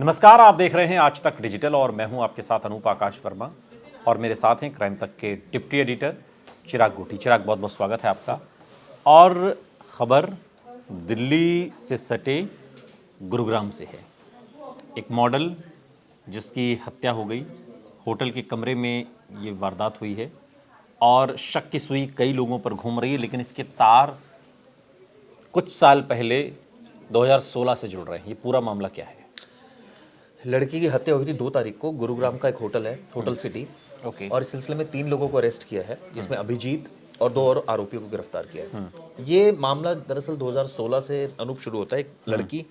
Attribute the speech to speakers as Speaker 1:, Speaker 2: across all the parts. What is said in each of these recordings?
Speaker 1: नमस्कार, आप देख रहे हैं आज तक डिजिटल और मैं हूं आपके साथ अनूप आकाश वर्मा और मेरे साथ हैं क्राइम तक के डिप्टी एडिटर चिराग गोटी। चिराग, बहुत बहुत स्वागत है आपका। और खबर दिल्ली से सटे गुरुग्राम से है। एक मॉडल जिसकी हत्या हो गई, होटल के कमरे में ये वारदात हुई है और शक की सुई कई लोगों पर घूम रही है, लेकिन इसके तार कुछ साल पहले 2016 से जुड़ रहे हैं। ये पूरा मामला क्या है?
Speaker 2: लड़की की हत्या हुई थी 2 तारीख को। गुरुग्राम का एक होटल है, होटल सिटी।
Speaker 1: ओके।
Speaker 2: और इस सिलसिले में 3 लोगों को अरेस्ट किया है, जिसमें अभिजीत और 2 और आरोपियों को गिरफ्तार किया है। ये मामला दरअसल 2016 से अनूप शुरू होता है। एक लड़की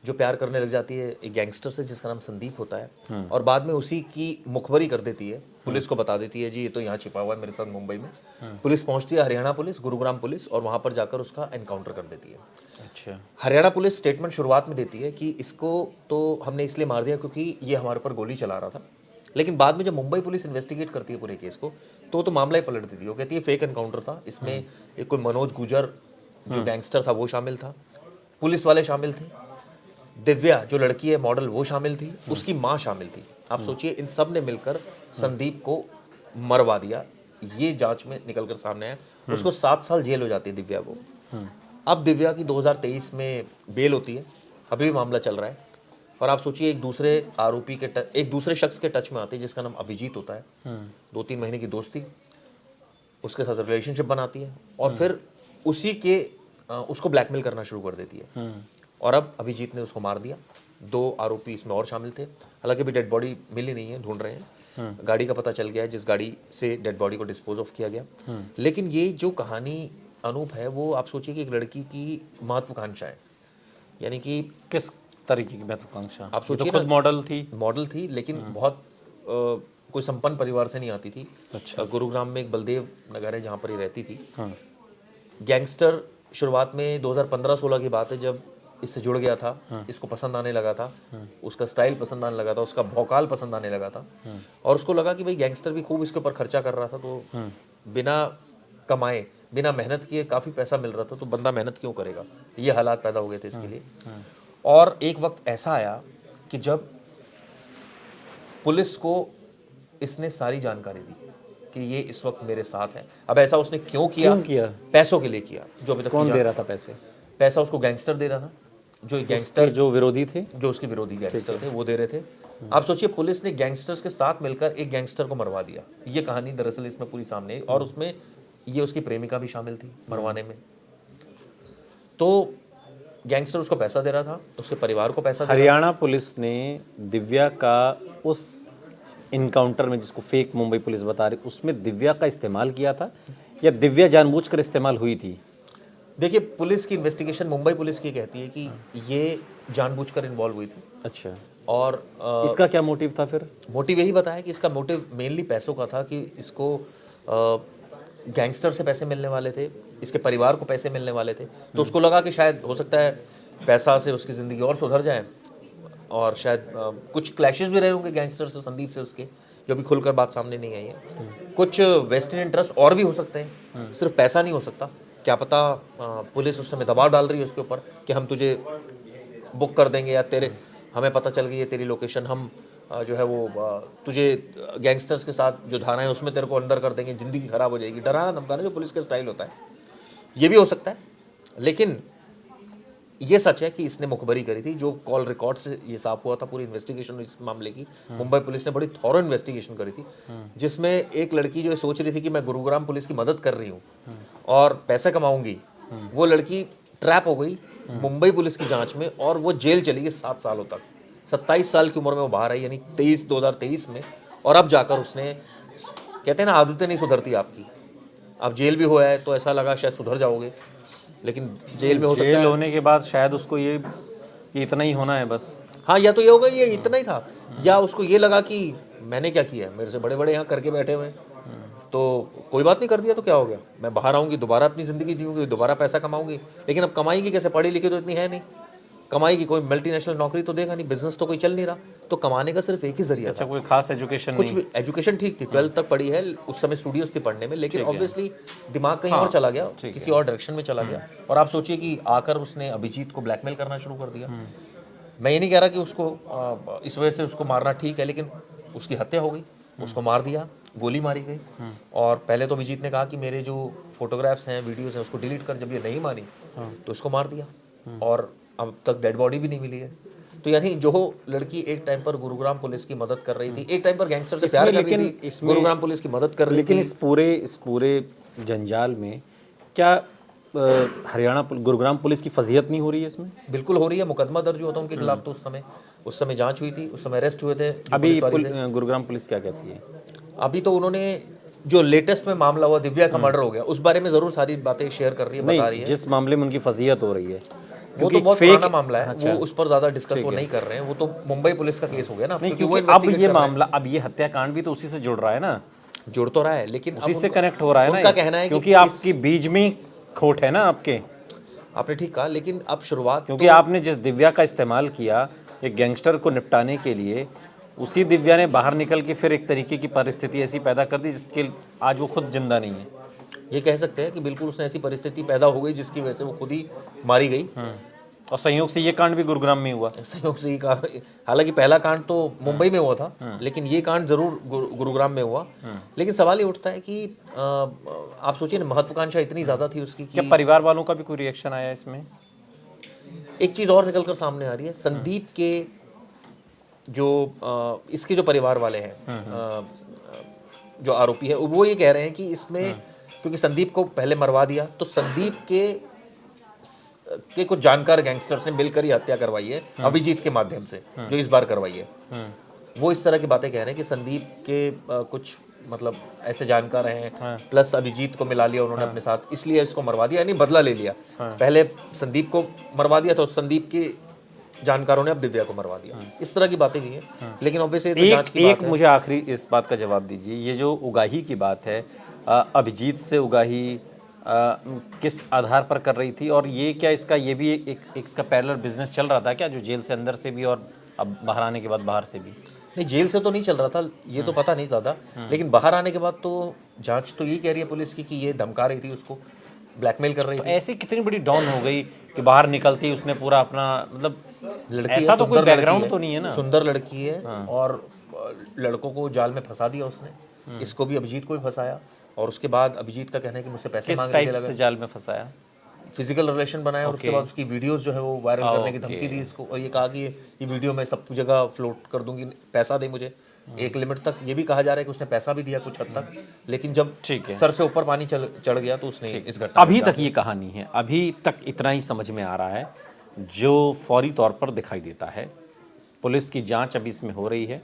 Speaker 2: जो प्यार करने लग जाती है एक गैंगस्टर से जिसका नाम संदीप होता है, और बाद में उसी की मुखबरी कर देती है, पुलिस को बता देती है जी ये तो यहाँ छिपा हुआ है मेरे साथ मुंबई में। पुलिस पहुंचती है, हरियाणा पुलिस, गुरुग्राम पुलिस, और वहां पर जाकर उसका एनकाउंटर कर देती है।
Speaker 1: अच्छा।
Speaker 2: हरियाणा पुलिस स्टेटमेंट शुरुआत में देती है कि इसको तो हमने इसलिए मार दिया क्योंकि ये हमारे ऊपर गोली चला रहा था, लेकिन बाद में जब मुंबई पुलिस इन्वेस्टिगेट करती है पूरे केस को तो मामला ही पलट देती है। वो कहती है फेक एनकाउंटर था, इसमें एक कोई मनोज गुजर जो गैंगस्टर था वो शामिल था, पुलिस वाले शामिल थे, दिव्या जो लड़की है मॉडल वो शामिल थी, उसकी माँ शामिल थी। आप सोचिए इन सब ने मिलकर संदीप को मरवा दिया। ये जांच में निकलकर सामने आया। उसको 7 साल जेल हो जाती है दिव्या को। अब दिव्या की 2023 में बेल होती है, अभी भी मामला चल रहा है। और आप सोचिए एक दूसरे आरोपी के एक दूसरे शख्स के टच में आते हैं जिसका नाम अभिजीत होता है। 2-3 महीने की दोस्ती, उसके साथ रिलेशनशिप बनाती है और फिर उसी के उसको ब्लैकमेल करना शुरू कर देती है। और अब अभिजीत ने उसको मार दिया। 2 आरोपी इसमें और शामिल थे। हालांकि अभी डेड बॉडी मिली नहीं है, ढूंढ रहे हैं। गाड़ी का पता चल गया है जिस गाड़ी से डेड बॉडी को डिस्पोज ऑफ किया गया। लेकिन ये जो कहानी अनूप है वो आप सोचिए कि एक लड़की की महत्वाकांक्षा है, यानी कि
Speaker 1: किस तरीके की महत्वाकांक्षा?
Speaker 2: आप सोचिए
Speaker 1: तो खुद
Speaker 2: मॉडल थी लेकिन बहुत कोई संपन्न परिवार से नहीं आती थी।
Speaker 1: अच्छा।
Speaker 2: गुरुग्राम में एक बलदेव नगर है जहाँ पर ये रहती थी। गैंगस्टर शुरुआत में 2015-16 की बात है जब इससे जुड़ गया था। इसको पसंद आने लगा था, उसका स्टाइल पसंद आने लगा था, उसका भौकाल पसंद आने लगा था। और उसको लगा कि भाई गैंगस्टर भी खूब इसके ऊपर खर्चा कर रहा था, तो बिना कमाए बिना मेहनत किए काफ़ी पैसा मिल रहा था, तो बंदा मेहनत क्यों करेगा। ये हालात पैदा हो गए थे इसके लिए। और एक वक्त ऐसा आया कि जब पुलिस को इसने सारी जानकारी दी कि ये इस वक्त मेरे साथ है। अब ऐसा उसने क्यों किया? पैसों के लिए किया। जो अभी तक
Speaker 1: कौन दे रहा था
Speaker 2: पैसा उसको गैंगस्टर दे रहा था, जो गैंगस्टर
Speaker 1: जो विरोधी थे,
Speaker 2: जो उसके विरोधी गैंगस्टर थे वो दे रहे थे। आप सोचिए पुलिस ने गैंगस्टर्स के साथ मिलकर एक गैंगस्टर को मरवा दिया। ये कहानी दरअसल इसमें पूरी सामने आई, और उसमें ये उसकी प्रेमिका भी शामिल थी मरवाने में। तो गैंगस्टर उसको पैसा दे रहा था, उसके परिवार को पैसा दे रहा था।
Speaker 1: हरियाणा पुलिस ने दिव्या का उस इनकाउंटर में, जिसको फेक मुंबई पुलिस बता रही, उसमें दिव्या का इस्तेमाल किया था या दिव्या जानबूझकर इस्तेमाल हुई थी?
Speaker 2: देखिए पुलिस की इन्वेस्टिगेशन, मुंबई पुलिस की कहती है कि ये जानबूझकर इन्वॉल्व हुई थी।
Speaker 1: अच्छा।
Speaker 2: और
Speaker 1: इसका क्या मोटिव था फिर?
Speaker 2: मोटिव यही बताया कि इसका मोटिव मेनली पैसों का था, कि इसको गैंगस्टर से पैसे मिलने वाले थे, इसके परिवार को पैसे मिलने वाले थे। तो उसको लगा कि शायद हो सकता है पैसा से उसकी ज़िंदगी और सुधर जाए, और शायद कुछ क्लैशेस भी रहे होंगे गैंगस्टर से, संदीप से उसके, जो भी खुलकर बात सामने नहीं आई है। कुछ वेस्टर्न इंटरेस्ट और भी हो सकते हैं, सिर्फ पैसा नहीं हो सकता। क्या पता पुलिस उस समय दबाव डाल रही है उसके ऊपर कि हम तुझे बुक कर देंगे, या तेरे हमें पता चल गई है तेरी लोकेशन, हम जो है वो तुझे गैंगस्टर्स के साथ जो धारा है उसमें तेरे को अंदर कर देंगे, ज़िंदगी खराब हो जाएगी। डराना धमकाना जो पुलिस का स्टाइल होता है, ये भी हो सकता है। लेकिन ये सच है कि इसने मुखबरी करी थी। जो कॉल रिकॉर्ड से ये साफ हुआ था पूरी इन्वेस्टिगेशन इस मामले की, मुंबई पुलिस ने बड़ी थॉरो इन्वेस्टिगेशन करी थी, जिसमें एक लड़की जो सोच रही थी कि मैं गुरुग्राम पुलिस की मदद कर रही हूँ और पैसे कमाऊंगी, वो लड़की ट्रैप हो गई मुंबई पुलिस की जांच में, और वो जेल चली गई 7 सालों तक। 27 साल की उम्र में वो बाहर आई, यानी 2023 में। और अब जाकर उसने, कहते हैं ना आदतें नहीं सुधरती आपकी, अब जेल भी हुआ है तो ऐसा लगा शायद सुधर जाओगे, लेकिन जेल में हो सकता है,
Speaker 1: जेल होने के बाद शायद उसको ये इतना ही होना है बस।
Speaker 2: हाँ, या तो ये होगा ये इतना ही था, या उसको ये लगा कि मैंने क्या किया, मेरे से बड़े बड़े यहाँ करके बैठे हुए हैं, तो कोई बात नहीं, कर दिया तो क्या हो गया, मैं बाहर आऊँगी, दोबारा अपनी ज़िंदगी जीऊँगी, दोबारा पैसा कमाऊँगी। लेकिन अब कमाएगी कैसे? पढ़ी लिखी तो इतनी है नहीं, कमाएगी कोई मल्टीनेशनल नौकरी तो देगा नहीं, बिजनेस तो कोई चल नहीं रहा, तो कमाने का सिर्फ एक ही जरिया
Speaker 1: अच्छा,
Speaker 2: था।
Speaker 1: कोई खास एजुकेशन
Speaker 2: कुछ भी एजुकेशन ठीक थी, 12th तक पढ़ी है, उस समय स्टूडियोज थी पढ़ने में, लेकिन ऑब्वियसली दिमाग कहीं और चला गया, किसी और डायरेक्शन में चला गया। और आप सोचिए कि आकर उसने अभिजीत को ब्लैकमेल करना शुरू कर दिया। मैं ये नहीं कह रहा कि उसको इस वजह से उसको मारना ठीक है, लेकिन उसकी हत्या हो गई, उसको मार दिया, गोली मारी गई। और पहले तो अभिजीत ने कहा कि मेरे जो फोटोग्राफ्स हैं, वीडियोस हैं, उसको डिलीट कर। जब ये नहीं मानी तो इसको मार दिया, और अब तक डेड बॉडी भी नहीं मिली है। तो यानी जो लड़की एक टाइम पर गुरुग्राम पुलिस की मदद कर रही थी, एक टाइम पर गैंगस्टर से प्यार कर रही थी, गुरुग्राम पुलिस की मदद कर रही
Speaker 1: लेकिन
Speaker 2: थी।
Speaker 1: इस पूरे जंजाल में क्या गुरुग्राम पुलिस की फजीहत नहीं हो रही है इसमें?
Speaker 2: बिल्कुल हो रही है। मुकदमा दर्ज हुआ था उनके खिलाफ, तो उस समय जांच हुई थी, उस समय अरेस्ट हुए थे जो
Speaker 1: अभी
Speaker 2: पुलिस वाले थे।
Speaker 1: गुरुग्राम पुलिस क्या कहती है?
Speaker 2: अभी तो उन्होंने जो लेटेस्ट में मामला हुआ, दिव्या का मर्डर हो गया, उस बारे में जरूर सारी बातें शेयर कर रही है, बता रही है।
Speaker 1: जिस मामले में उनकी फजीहत हो रही है
Speaker 2: वो तो बहुत पुराना मामला है, वो उस पर ज्यादा डिस्कस वो नहीं कर रहे हैं। वो तो मुंबई पुलिस का केस हो गया ना,
Speaker 1: नहीं,
Speaker 2: क्योंकि
Speaker 1: क्योंकि अब ये मामला, अब ये हत्याकांड भी तो उसी से जुड़ रहा है ना,
Speaker 2: जुड़ तो रहा है, लेकिन
Speaker 1: उसी से कनेक्ट हो रहा है ना।
Speaker 2: उनका कहना है
Speaker 1: क्योंकि आपकी बीज में खोट है ना आपके।
Speaker 2: आपने ठीक कहा, लेकिन अब शुरुआत
Speaker 1: क्योंकि आपने जिस दिव्या का इस्तेमाल किया एक गैंगस्टर को निपटाने के लिए, उसी दिव्या ने बाहर निकल के फिर एक तरीके की परिस्थिति ऐसी पैदा कर दी जिसके आज वो खुद जिंदा नहीं है।
Speaker 2: ये कह सकते हैं कि बिल्कुल उसने ऐसी परिस्थिति पैदा हो गई जिसकी वजह से वो खुद ही मारी गई।
Speaker 1: और संयोग से ये कांड भी गुरुग्राम में हुआ।
Speaker 2: संयोग से ही कहा, हालांकि पहला कांड तो मुंबई में हुआ था, लेकिन ये कांड जरूर गुरुग्राम में हुआ। लेकिन सवाल ये उठता है कि आप सोचिए ना, महत्वाकांक्षा इतनी ज्यादा थी उसकी कि
Speaker 1: क्या परिवार वालों का भी कोई रिएक्शन आया इसमें?
Speaker 2: एक चीज और निकलकर सामने आ रही है। संदीप के जो इसके जो परिवार वाले हैं, जो आरोपी है, वो ये कह रहे हैं कि इसमें क्योंकि संदीप को पहले मरवा दिया, तो संदीप के कुछ जानकार गैंगस्टर्स ने मिलकर ये हत्या करवाई है अभिजीत के माध्यम से, जो इस बार करवाई है। वो इस तरह की बातें कह रहे हैं कि संदीप के कुछ मतलब ऐसे जानकार हैं, प्लस अभिजीत को मिला लिया उन्होंने अपने साथ, इसलिए इसको मरवा दिया, यानी बदला ले लिया। पहले संदीप को मरवा दिया, तो संदीप के जानकारों ने अब दिव्या को मरवा दिया। इस तरह की बातें भी हैं, लेकिन ऑब्वियसली जांच की बात है।
Speaker 1: मुझे आखिरी इस बात का जवाब दीजिए, ये जो उगाही की बात है, अभिजीत से उगाही किस आधार पर कर रही थी, और ये क्या इसका ये भी एक इसका पैरेलल बिजनेस चल रहा था क्या, जो जेल से अंदर से भी और अब बाहर आने के बाद बाहर से भी?
Speaker 2: नहीं, जेल से तो नहीं चल रहा था, ये तो पता नहीं ज़्यादा, लेकिन बाहर आने के बाद तो जांच तो ये कह रही है पुलिस की कि ये धमका रही थी उसको, ब्लैकमेल कर रही थी।
Speaker 1: ऐसी कितनी बड़ी डॉन हो गई कि बाहर निकलती उसने पूरा अपना मतलब,
Speaker 2: लड़की
Speaker 1: ऐसा तो कोई बैकग्राउंड तो नहीं है ना।
Speaker 2: सुंदर लड़की है, और लड़कों को जाल में फंसा दिया उसने, इसको भी, अभिजीत को भी फंसाया। और उसके बाद अभिजीत का कहना है कि मुझसे पैसे मांगने लगा,
Speaker 1: जाल में फंसाया,
Speaker 2: फिजिकल रिलेशन बनाया, और उसके बाद उसकी वीडियोस जो है वो वायरल करने की धमकी दी इसको, और ये कहा कि ये वीडियो मैं सब जगह फ्लोट कर दूंगी, पैसा दे मुझे। एक लिमिट तक ये भी कहा जा रहा है कि उसने पैसा भी दिया कुछ हद तक, लेकिन जब सर से ऊपर पानी चढ़ गया तो उसने इस घटना।
Speaker 1: अभी तक ये कहानी है, अभी तक इतना ही समझ में आ रहा है जो फौरी तौर पर दिखाई देता है। पुलिस की जांच अभी इसमें हो रही है,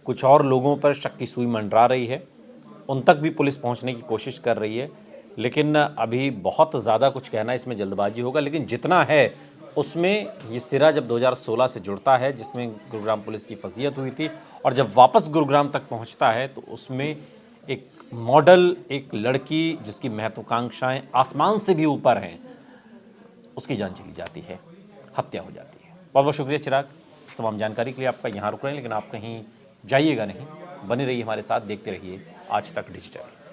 Speaker 1: कुछ और लोगों पर शक की सुई मंडरा रही है, उन तक भी पुलिस पहुंचने की कोशिश कर रही है, लेकिन अभी बहुत ज़्यादा कुछ कहना इसमें जल्दबाजी होगा। लेकिन जितना है उसमें ये सिरा जब 2016 से जुड़ता है, जिसमें गुरुग्राम पुलिस की फजीहत हुई थी, और जब वापस गुरुग्राम तक पहुंचता है तो उसमें एक मॉडल, एक लड़की जिसकी महत्वाकांक्षाएं आसमान से भी ऊपर हैं, उसकी जान चली जाती है, हत्या हो जाती है। बहुत बहुत शुक्रिया चिराग, इस तमाम जानकारी के लिए आपका। यहाँ रुक रहे हैं, लेकिन आप कहीं जाइएगा नहीं, बने रहिए हमारे साथ, देखते रहिए आज तक डिजिटल।